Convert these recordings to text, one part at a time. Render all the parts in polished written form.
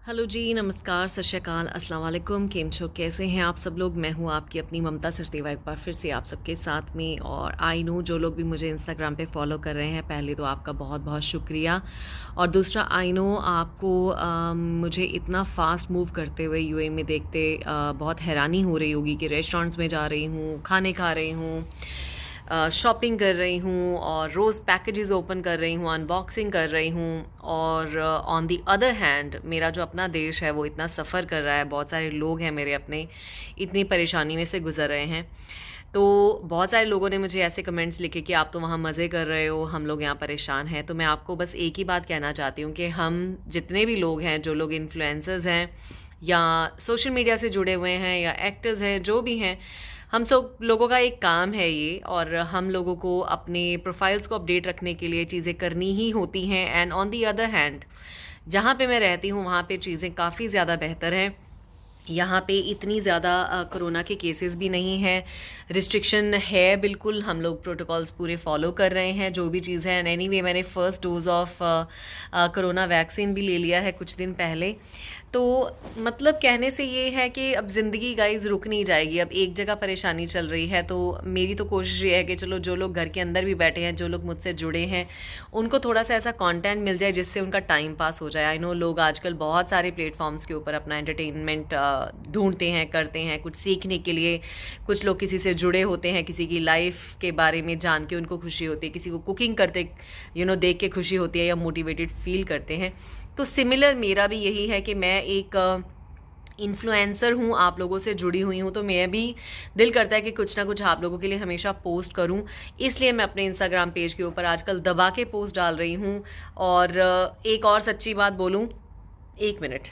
Hello जी, नमस्कार, सत श्री अकाल, अस्सलाम वालेकुम, केम छो, कैसे हैं आप सब लोग। मैं हूँ आपकी अपनी ममता सचदेवा एक बार फिर से आप सबके साथ में। और आई नो जो लोग भी मुझे इंस्टाग्राम पे फॉलो कर रहे हैं, पहले तो आपका बहुत बहुत शुक्रिया। और दूसरा, आई नो आपको मुझे इतना फास्ट मूव करते हुए यूएई में देखते बहुत हैरानी हो रही होगी कि रेस्टोरेंट्स में जा रही हूँ, खाने खा रही हूँ, शॉपिंग कर रही हूँ और रोज़ पैकेजेस ओपन कर रही हूँ, अनबॉक्सिंग कर रही हूँ। और ऑन दी अदर हैंड मेरा जो अपना देश है वो इतना सफ़र कर रहा है, बहुत सारे लोग हैं मेरे अपने, इतनी परेशानी में से गुज़र रहे हैं। तो बहुत सारे लोगों ने मुझे ऐसे कमेंट्स लिखे कि आप तो वहाँ मज़े कर रहे हो, हम लोग यहाँ परेशान हैं। तो मैं आपको बस एक ही बात कहना चाहती हूँ कि हम जितने भी लोग हैं, जो लोग इन्फ्लुएंसर्स हैं या सोशल मीडिया से जुड़े हुए हैं या एक्टर्स हैं, जो भी हैं, हम सब लोगों का एक काम है ये। और हम लोगों को अपने प्रोफाइल्स को अपडेट रखने के लिए चीज़ें करनी ही होती हैं। And on the other hand जहाँ पे मैं रहती हूँ वहाँ पे चीज़ें काफ़ी ज़्यादा बेहतर हैं। यहाँ पे इतनी ज़्यादा कोरोना के केसेस भी नहीं हैं, रिस्ट्रिक्शन है बिल्कुल, हम लोग प्रोटोकॉल्स पूरे फॉलो कर रहे हैं, जो भी चीज़ है। एंड एनीवे मैंने first dose of corona vaccine भी ले लिया है कुछ दिन पहले। तो मतलब कहने से ये है कि अब ज़िंदगी गाइज़ रुक नहीं जाएगी। अब एक जगह परेशानी चल रही है तो मेरी तो कोशिश ये है कि चलो जो लोग घर के अंदर भी बैठे हैं, जो लोग मुझसे जुड़े हैं, उनको थोड़ा सा ऐसा कंटेंट मिल जाए जिससे उनका टाइम पास हो जाए। आई नो लोग आजकल बहुत सारे प्लेटफॉर्म्स के ऊपर अपना एंटरटेनमेंट ढूंढते हैं, करते हैं कुछ सीखने के लिए। कुछ लोग किसी से जुड़े होते हैं, किसी की लाइफ के बारे में जान के उनको खुशी होती है, किसी को कुकिंग करते देख के खुशी होती है या मोटिवेटेड फील करते हैं। तो सिमिलर मेरा भी यही है कि मैं एक इन्फ्लुएंसर हूँ, आप लोगों से जुड़ी हुई हूँ, तो मैं भी दिल करता है कि कुछ ना कुछ आप लोगों के लिए हमेशा पोस्ट करूँ। इसलिए मैं अपने इंस्टाग्राम पेज के ऊपर आजकल दबा के पोस्ट डाल रही हूँ। और एक और सच्ची बात बोलूँ, एक मिनट।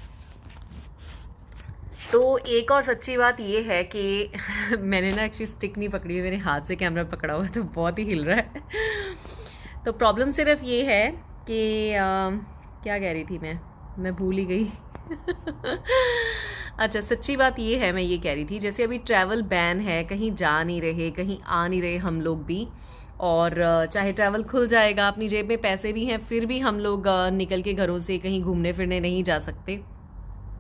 तो एक और सच्ची बात ये है कि मैंने ना एक्चुअली स्टिक नहीं पकड़ी है, मेरे हाथ से कैमरा पकड़ा हुआ है तो बहुत ही हिल रहा है। तो प्रॉब्लम सिर्फ ये है कि क्या कह रही थी मैं भूल ही गई। अच्छा, सच्ची बात ये है, मैं ये कह रही थी जैसे अभी ट्रैवल बैन है, कहीं जा नहीं रहे, कहीं आ नहीं रहे हम लोग भी। और चाहे ट्रैवल खुल जाएगा, अपनी जेब में पैसे भी हैं, फिर भी हम लोग निकल के घरों से कहीं घूमने फिरने नहीं जा सकते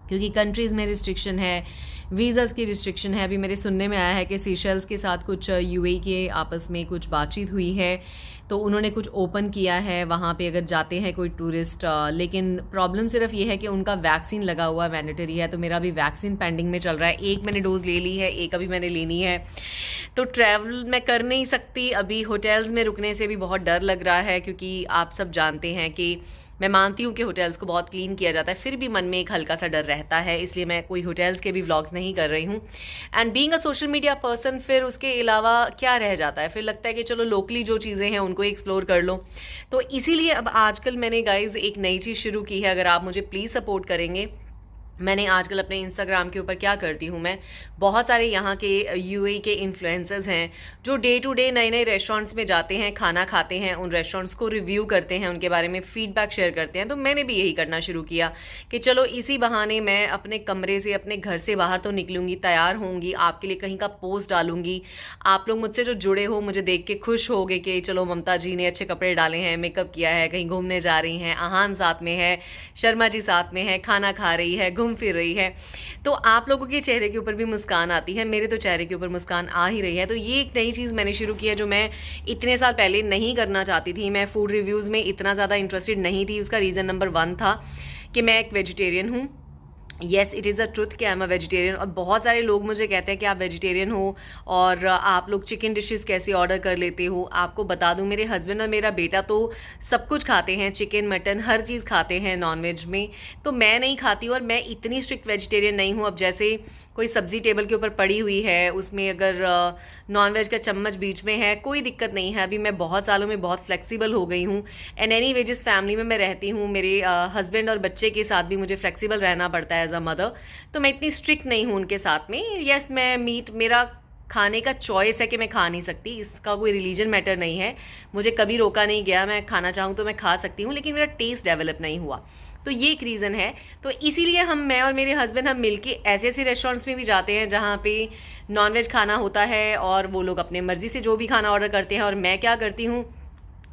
क्योंकि कंट्रीज़ में रिस्ट्रिक्शन है, वीज़ाज़ की रिस्ट्रिक्शन है। अभी मेरे सुनने में आया है कि सीशेल्स के साथ कुछ यूएई के आपस में कुछ बातचीत हुई है, तो उन्होंने कुछ ओपन किया है वहाँ पे अगर जाते हैं कोई टूरिस्ट। लेकिन प्रॉब्लम सिर्फ ये है कि उनका वैक्सीन लगा हुआ मैंडेटरी है, तो मेरा अभी वैक्सीन पेंडिंग में चल रहा है। एक मैंने डोज़ ले ली है, एक अभी मैंने लेनी है। तो ट्रैवल मैं कर नहीं सकती अभी। होटल्स में रुकने से भी बहुत डर लग रहा है क्योंकि आप सब जानते हैं कि मैं मानती हूँ कि होटल्स को बहुत क्लीन किया जाता है, फिर भी मन में एक हल्का सा डर रहता है, इसलिए मैं कोई होटल्स के भी व्लॉग्स नहीं कर रही हूँ। And being a social media person, फिर उसके अलावा क्या रह जाता है, फिर लगता है कि चलो लोकली जो चीज़ें हैं उनको एक्सप्लोर कर लो। तो इसीलिए अब आजकल मैंने गाइज एक नई चीज़ शुरू की है। अगर आप मुझे प्लीज़ सपोर्ट करेंगे, मैंने आजकल अपने इंस्टाग्राम के ऊपर क्या करती हूँ, मैं बहुत सारे यहाँ के यूएई के इन्फ्लुएंसर्स हैं जो डे टू डे नए नए रेस्टोरेंट्स में जाते हैं, खाना खाते हैं, उन रेस्टोरेंट्स को रिव्यू करते हैं, उनके बारे में फीडबैक शेयर करते हैं। तो मैंने भी यही करना शुरू किया कि चलो इसी बहाने मैं अपने कमरे से, अपने घर से बाहर तो निकलूँगी, तैयार होंगी, आपके लिए कहीं का पोस्ट डालूंगी। आप लोग मुझसे जो जुड़े हो, मुझे देख के खुश होगे कि चलो ममता जी ने अच्छे कपड़े डाले हैं, मेकअप किया है, कहीं घूमने जा रही हैं, आहान साथ में है, शर्मा जी साथ में है, खाना खा रही है, घूम फिर रही है। तो आप लोगों के चेहरे के ऊपर भी मुस्कान आती है, मेरे तो चेहरे के ऊपर मुस्कान आ ही रही है। तो ये एक नई चीज़ मैंने शुरू की है जो मैं इतने साल पहले नहीं करना चाहती थी। मैं फूड रिव्यूज़ में इतना ज़्यादा इंटरेस्टेड नहीं थी। उसका रीज़न नंबर 1 था कि मैं एक वेजिटेरियन हूँ। Yes, it is a truth कि आई एम अ वेजिटेरियन। और बहुत सारे लोग मुझे कहते हैं कि आप वेजिटेरियन हो और आप लोग चिकन डिशेस कैसे ऑर्डर कर लेते हो। आपको बता दूं, मेरे हस्बैंड और मेरा बेटा तो सब कुछ खाते हैं, चिकन मटन हर चीज़ खाते हैं नॉन वेज में। तो मैं नहीं खाती और मैं इतनी स्ट्रिक्ट वेजिटेरियन नहीं हूँ। अब जैसे कोई सब्जी टेबल के ऊपर पड़ी हुई है, उसमें अगर नॉन वेज का चम्मच बीच में है, कोई दिक्कत नहीं है। अभी मैं बहुत सालों में बहुत फ्लेक्सिबल हो गई हूँ। एंड एनी वे जिस फैमिली में मैं रहती हूँ, मेरे हस्बैंड और बच्चे के साथ भी मुझे फ्लेक्सिबल रहना पड़ता है एज अ मदर। तो मैं इतनी स्ट्रिक्ट नहीं हूँ उनके साथ में। यस, मैं मीट, मेरा खाने का चॉइस है कि मैं खा नहीं सकती, इसका कोई रिलीजन मैटर नहीं है, मुझे कभी रोका नहीं गया। मैं खाना चाहूँ तो मैं खा सकती हूँ, लेकिन मेरा टेस्ट डेवलप नहीं हुआ। तो ये एक रीज़न है। तो इसीलिए मैं और मेरे हस्बैंड हम मिलके ऐसे ऐसे रेस्टोरेंट्स में भी जाते हैं जहाँ पे नॉनवेज खाना होता है और वो लोग अपने मर्ज़ी से जो भी खाना ऑर्डर करते हैं। और मैं क्या करती हूँ,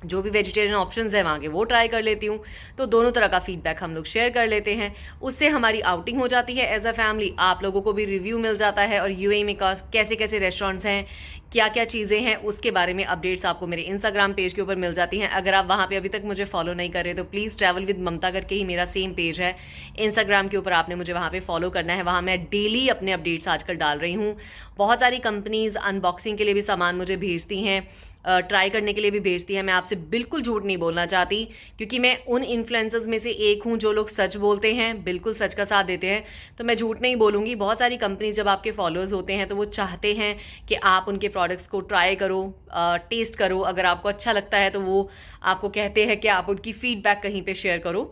जो भी वेजिटेरियन ऑप्शंस हैं वहाँ के वो ट्राई कर लेती हूँ। तो दोनों तरह का फीडबैक हम लोग शेयर कर लेते हैं, उससे हमारी आउटिंग हो जाती है एज अ फैमिली, आप लोगों को भी रिव्यू मिल जाता है, और यूएई में कैसे कैसे रेस्टोरेंट्स हैं, क्या क्या चीज़ें हैं, उसके बारे में अपडेट्स आपको मेरे इंस्टाग्राम पेज के ऊपर मिल जाती हैं। अगर आप वहाँ पे अभी तक मुझे फॉलो नहीं कर रहे तो प्लीज़ ट्रैवल विद ममता करके ही मेरा सेम पेज है इंस्टाग्राम के ऊपर, आपने मुझे वहाँ पे फॉलो करना है। वहाँ मैं डेली अपने अपडेट्स आजकल डाल रही हूँ। बहुत सारी कंपनीज अनबॉक्सिंग के लिए भी सामान मुझे भेजती हैं, ट्राई करने के लिए भी भेजती है। मैं आपसे बिल्कुल झूठ नहीं बोलना चाहती, क्योंकि मैं उन इन्फ्लुएंसर्स में से एक हूँ जो लोग सच बोलते हैं, बिल्कुल सच का साथ देते हैं, तो मैं झूठ नहीं बोलूँगी। बहुत सारी कंपनीज जब आपके फॉलोअर्स होते हैं तो वो चाहते हैं कि आप उनके प्रोडक्ट्स को ट्राई करो, टेस्ट करो, अगर आपको अच्छा लगता है तो वो आपको कहते हैं कि आप उनकी फीडबैक कहीं पे शेयर करो।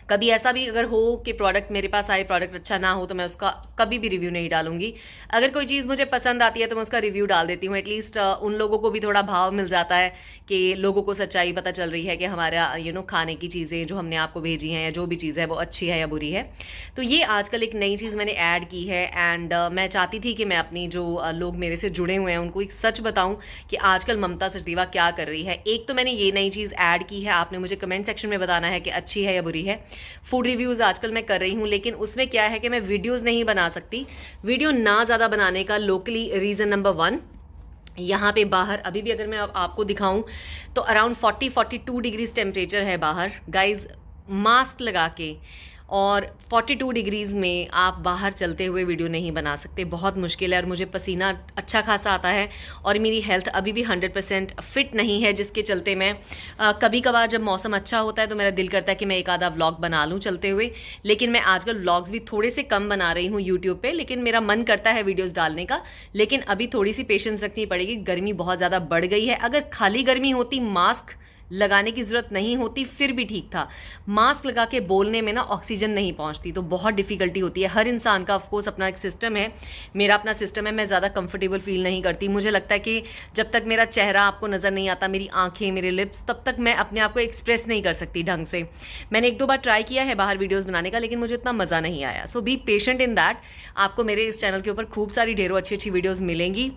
कभी ऐसा भी अगर हो कि प्रोडक्ट मेरे पास आए, प्रोडक्ट अच्छा ना हो, तो मैं उसका कभी भी रिव्यू नहीं डालूंगी। अगर कोई चीज़ मुझे पसंद आती है तो मैं उसका रिव्यू डाल देती हूँ। एटलीस्ट उन लोगों को भी थोड़ा भाव मिल जाता है कि लोगों को सच्चाई पता चल रही है कि हमारा खाने की चीज़ें जो हमने आपको भेजी हैं या जो भी चीज़ है वो अच्छी है या बुरी है। तो ये आजकल एक नई चीज़ मैंने ऐड की है, एंड मैं चाहती थी कि मैं अपनी जो लोग मेरे से जुड़े हुए हैं उनको एक सच बताऊँ कि आजकल ममता सचदेवा क्या कर रही है। एक तो मैंने ये नई चीज़ ऐड की है, आपने मुझे कमेंट सेक्शन में बताना है कि अच्छी है या बुरी है। फूड रिव्यूज़ आजकल मैं कर रही हूँ, लेकिन उसमें क्या है कि मैं वीडियोज़ नहीं बना सकती। वीडियो ना ज़्यादा बनाने का लोकली रीज़न नंबर 1, यहाँ पे बाहर अभी भी अगर मैं आपको दिखाऊं तो अराउंड 42 डिग्रीज टेम्परेचर है बाहर गाइज, मास्क लगा के, और 42 डिग्रीज़ में आप बाहर चलते हुए वीडियो नहीं बना सकते, बहुत मुश्किल है। और मुझे पसीना अच्छा खासा आता है, और मेरी हेल्थ अभी भी 100% फिट नहीं है, जिसके चलते मैं कभी कभार जब मौसम अच्छा होता है तो मेरा दिल करता है कि मैं एक आधा व्लॉग बना लूँ चलते हुए। लेकिन मैं आजकल व्लॉग्स भी थोड़े से कम बना रही हूँ यूट्यूब पे, लेकिन मेरा मन करता है वीडियोज़ डालने का। लेकिन अभी थोड़ी सी पेशेंस रखनी पड़ेगी, गर्मी बहुत ज़्यादा बढ़ गई है। अगर खाली गर्मी होती, मास्क लगाने की ज़रूरत नहीं होती, फिर भी ठीक था। मास्क लगा के बोलने में ना ऑक्सीजन नहीं पहुंचती, तो बहुत डिफ़िकल्टी होती है। हर इंसान का ऑफकोर्स अपना एक सिस्टम है, मेरा अपना सिस्टम है। मैं ज़्यादा कंफर्टेबल फील नहीं करती। मुझे लगता है कि जब तक मेरा चेहरा आपको नज़र नहीं आता, मेरी आंखें, मेरे लिप्स, तब तक मैं अपने आप को एक्सप्रेस नहीं कर सकती ढंग से। मैंने 1-2 बार ट्राई किया है बाहर वीडियोज़ बनाने का, लेकिन मुझे इतना मज़ा नहीं आया। सो बी पेशेंट इन दैट। आपको मेरे इस चैनल के ऊपर खूब सारी ढेरों अच्छी अच्छी वीडियोज़ मिलेंगी।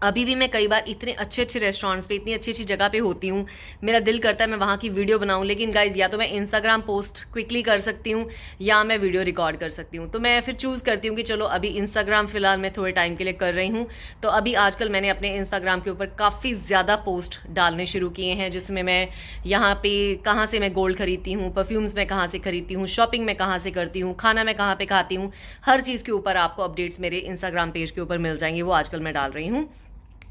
अभी भी मैं कई बार इतने अच्छे अच्छे रेस्टोरेंट्स पे, इतनी अच्छी अच्छी जगह पे होती हूँ, मेरा दिल करता है मैं वहाँ की वीडियो बनाऊँ, लेकिन गाइज या तो मैं इंस्टाग्राम पोस्ट क्विकली कर सकती हूँ या मैं वीडियो रिकॉर्ड कर सकती हूँ। तो मैं फिर चूज़ करती हूँ कि चलो अभी इंस्टाग्राम फ़िलहाल मैं थोड़े टाइम के लिए कर रही हूँ। तो अभी आजकल मैंने अपने इंस्टाग्राम के ऊपर काफ़ी ज़्यादा पोस्ट डालने शुरू किए हैं, जिसमें मैं यहाँ पे कहाँ से मैं गोल्ड खरीदती हूँ, परफ्यूम्स मैं कहाँ से खरीदती हूँ, शॉपिंग मैं कहाँ से करती हूँ, खाना मैं कहाँ पे खाती हूँ, हर चीज़ के ऊपर आपको अपडेट्स मेरे इंस्टाग्राम पेज के ऊपर मिल जाएंगे। वो आजकल मैं डाल रही हूँ।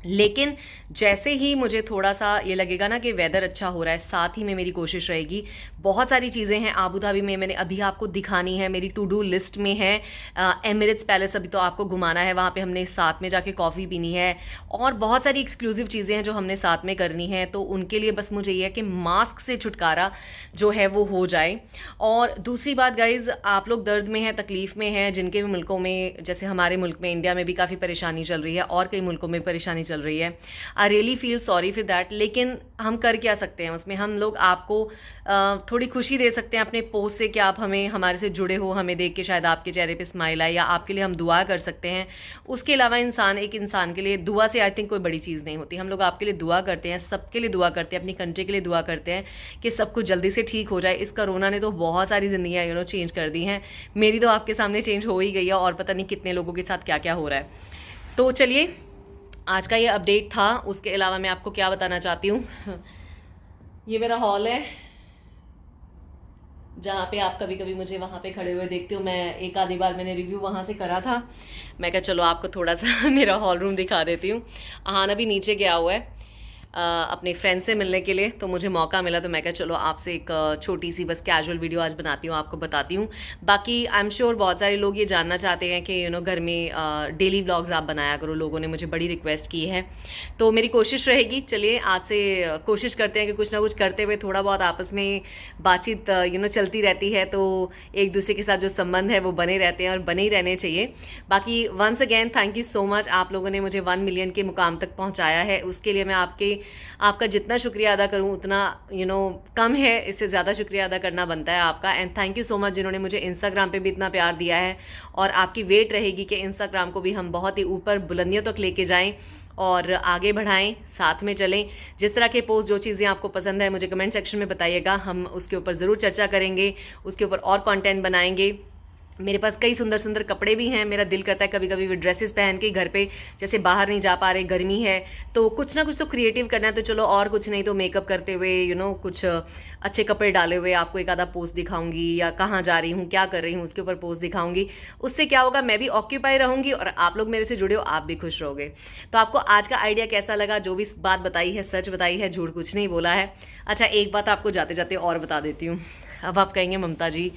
लेकिन जैसे ही मुझे थोड़ा सा ये लगेगा ना कि वेदर अच्छा हो रहा है, साथ ही में मेरी कोशिश रहेगी, बहुत सारी चीज़ें हैं आबू धाबी में मैंने अभी आपको दिखानी है, मेरी टू डू लिस्ट में है। एमिरेट्स पैलेस अभी तो आपको घुमाना है, वहाँ पे हमने साथ में जाके कॉफ़ी पीनी है, और बहुत सारी एक्सक्लूसिव चीज़ें हैं जो हमने साथ में करनी है। तो उनके लिए बस मुझे ये है कि मास्क से छुटकारा जो है वो हो जाए। और दूसरी बात गाइज़, आप लोग दर्द में हैं, तकलीफ़ में हैं, जिनके भी मुल्कों में, जैसे हमारे मुल्क में इंडिया में भी काफ़ी परेशानी चल रही है और कई मुल्कों में परेशानी चल रही है। I really feel sorry for that. लेकिन हम कर क्या सकते हैं उसमें? हम लोग आपको थोड़ी खुशी दे सकते हैं अपने पोस्ट से कि आप हमें, हमारे से जुड़े हो, हमें देख के शायद आपके चेहरे पे स्माइल आए, या आपके लिए हम दुआ कर सकते हैं। उसके अलावा एक इंसान के लिए दुआ से आई थिंक कोई बड़ी चीज़ नहीं होती। हम लोग आपके लिए दुआ करते हैं, सबके लिए दुआ करते हैं, अपनी कंट्री के लिए दुआ करते हैं कि सब कुछ जल्दी से ठीक हो जाए। इस कोरोना ने तो बहुत सारी जिंदगियाँ चेंज कर दी हैं। मेरी तो आपके सामने चेंज हो ही गई है, और पता नहीं कितने लोगों के साथ क्या क्या हो रहा है। तो चलिए, आज का ये अपडेट था। उसके अलावा मैं आपको क्या बताना चाहती हूँ, ये मेरा हॉल है जहाँ पे आप कभी कभी मुझे वहाँ पे खड़े हुए देखते हो। मैं एक आधी बार मैंने रिव्यू वहाँ से करा था, मैं कहा चलो आपको थोड़ा सा मेरा हॉल रूम दिखा देती हूँ। आहान अभी नीचे गया हुआ है अपने फ्रेंड से मिलने के लिए, तो मुझे मौका मिला तो मैं कहा चलो आपसे एक छोटी सी बस कैजुअल वीडियो आज बनाती हूँ, आपको बताती हूँ। बाकी आई एम श्योर बहुत सारे लोग ये जानना चाहते हैं कि घर में डेली व्लॉग्स आप बनाया करो, लोगों ने मुझे बड़ी रिक्वेस्ट की है, तो मेरी कोशिश रहेगी। चलिए आज से कोशिश करते हैं कि कुछ ना कुछ करते हुए थोड़ा बहुत आपस में बातचीत चलती रहती है, तो एक दूसरे के साथ जो संबंध है वो बने रहते हैं और बने ही रहने चाहिए। बाकी once again thank you so much, आप लोगों ने मुझे 1 मिलियन के मुकाम तक पहुँचाया है, उसके लिए मैं आपका जितना शुक्रिया अदा करूं उतना कम है, इससे ज़्यादा शुक्रिया अदा करना बनता है आपका। And thank you so much जिन्होंने मुझे इंस्टाग्राम पे भी इतना प्यार दिया है, और आपकी वेट रहेगी कि इंस्टाग्राम को भी हम बहुत ही ऊपर बुलंदियों तक लेके जाएं, और आगे बढ़ाएं, साथ में चलें। जिस तरह के पोस्ट, जो चीज़ें आपको पसंद है मुझे कमेंट सेक्शन में बताइएगा, हम उसके ऊपर ज़रूर चर्चा करेंगे, उसके ऊपर और कंटेंट बनाएंगे। मेरे पास कई सुंदर सुंदर कपड़े भी हैं, मेरा दिल करता है कभी कभी वो ड्रेसेस पहन के घर पे, जैसे बाहर नहीं जा पा रहे, गर्मी है तो कुछ ना कुछ तो क्रिएटिव करना है, तो चलो और कुछ नहीं तो मेकअप करते हुए कुछ अच्छे कपड़े डाले हुए आपको एक आधा पोस्ट दिखाऊंगी, या कहाँ जा रही हूँ क्या कर रही हूँ उसके ऊपर पोस्ट दिखाऊंगी। उससे क्या होगा, मैं भी ऑक्यूपाई रहूंगी और आप लोग मेरे से जुड़े हो, आप भी खुश रहोगे। तो आपको आज का आइडिया कैसा लगा? जो भी बात बताई है सच बताई है, झूठ कुछ नहीं बोला है। अच्छा, एक बात आपको जाते जाते और बता देती हूँ। अब आप कहेंगे ममता जी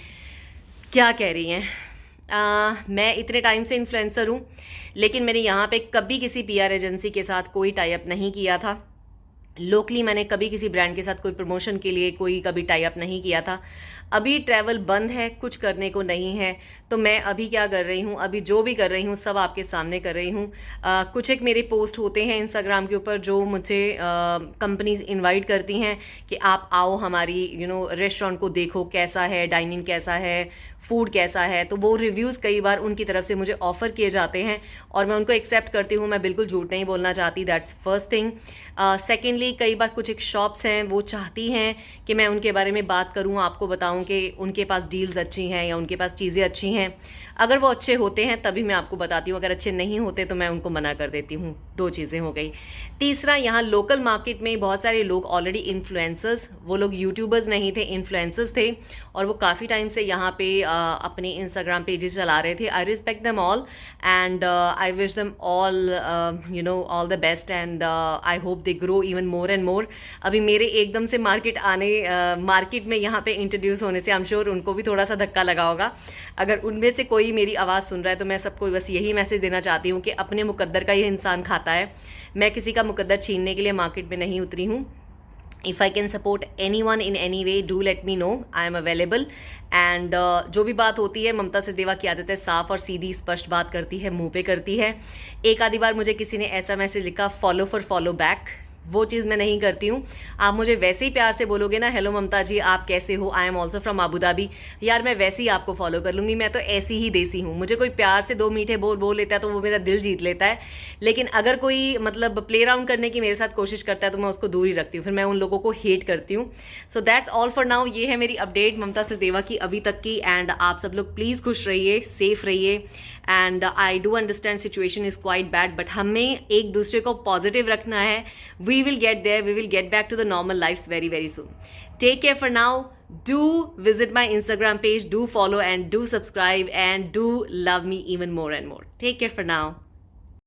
क्या कह रही हैं? मैं इतने टाइम से इन्फ्लुएंसर हूँ, लेकिन मैंने यहाँ पे कभी किसी पीआर एजेंसी के साथ कोई टाई अप नहीं किया था। लोकली मैंने कभी किसी ब्रांड के साथ कोई प्रमोशन के लिए कोई कभी टाई अप नहीं किया था। अभी ट्रैवल बंद है, कुछ करने को नहीं है, तो मैं अभी क्या कर रही हूँ, अभी जो भी कर रही हूँ सब आपके सामने कर रही हूँ। कुछ एक मेरे पोस्ट होते हैं इंस्टाग्राम के ऊपर जो मुझे कंपनीज इनवाइट करती हैं कि आप आओ हमारी रेस्टोरेंट को देखो, कैसा है, डाइनिंग कैसा है, फूड कैसा है। तो वो रिव्यूज़ कई बार उनकी तरफ से मुझे ऑफ़र किए जाते हैं और मैं उनको एक्सेप्ट करती हूँ। मैं बिल्कुल झूठ नहीं बोलना चाहती, दैट्स फर्स्ट थिंग। सेकेंडली, कई बार कुछ एक शॉप्स हैं वो चाहती हैं कि मैं उनके बारे में बात करूँ, आपको बताऊँ कि उनके पास डील्स अच्छी हैं या उनके पास चीज़ें अच्छी हैं। अगर वो अच्छे होते हैं तभी मैं आपको बताती हूँ, अगर अच्छे नहीं होते तो मैं उनको मना कर देती हूँ। दो चीज़ें हो गई। तीसरा, यहाँ लोकल मार्केट में बहुत सारे लोग ऑलरेडी इन्फ्लुएंसर्स, वो लोग यूट्यूबर्स नहीं थे, इन्फ्लुएंसर्स थे, और वो काफ़ी टाइम से यहाँ पे अपने इंस्टाग्राम पेजेस चला रहे थे। I respect them all and I wish them all all the best and I hope they grow even more and more. अभी मेरे एकदम से मार्केट में यहाँ पे इंट्रोड्यूस होने से आई एम श्योर उनको भी थोड़ा सा धक्का लगा होगा। अगर उनमें से कोई मेरी आवाज़ सुन रहा है तो मैं सबको बस यही मैसेज देना चाहती हूँ कि अपने मुकद्दर का ये इंसान खाता है। मैं किसी का मुकद्दर छीनने के लिए मार्केट में नहीं उतरी हूँ। If I can support any one in any way, do let me know, I am available. And जो भी बात होती है, ममता सचदेवा की आदत है साफ और सीधी स्पष्ट बात करती है, मुंह पे करती है। एक आधी बार मुझे किसी ने ऐसा मैसेज लिखा, फॉलो फॉर फॉलो बैक, वो चीज़ मैं नहीं करती हूँ। आप मुझे वैसे ही प्यार से बोलोगे ना, हेलो ममता जी आप कैसे हो, I am also from Abu Dhabi, यार मैं वैसे ही आपको फॉलो कर लूँगी। मैं तो ऐसी ही देसी हूँ। मुझे कोई प्यार से दो मीठे बोल लेता है तो वो मेरा दिल जीत लेता है। लेकिन अगर कोई मतलब प्ले राउंड करने की मेरे साथ कोशिश करता है तो मैं उसको दूर ही रखती हूँ, फिर मैं उन लोगों को हेट करती हूँ। So that's all for now. ये है मेरी अपडेट ममता सचदेवा की अभी तक की। एंड आप सब लोग प्लीज़ खुश रहिए, सेफ रहिए। And I do understand situation is quite bad, but हमें एक दूसरे को पॉजिटिव रखना है। We will get there, we will get back to the normal lives very very soon. Take care for now. Do visit my Instagram page, do follow and do subscribe and do love me even more and more. Take care for now.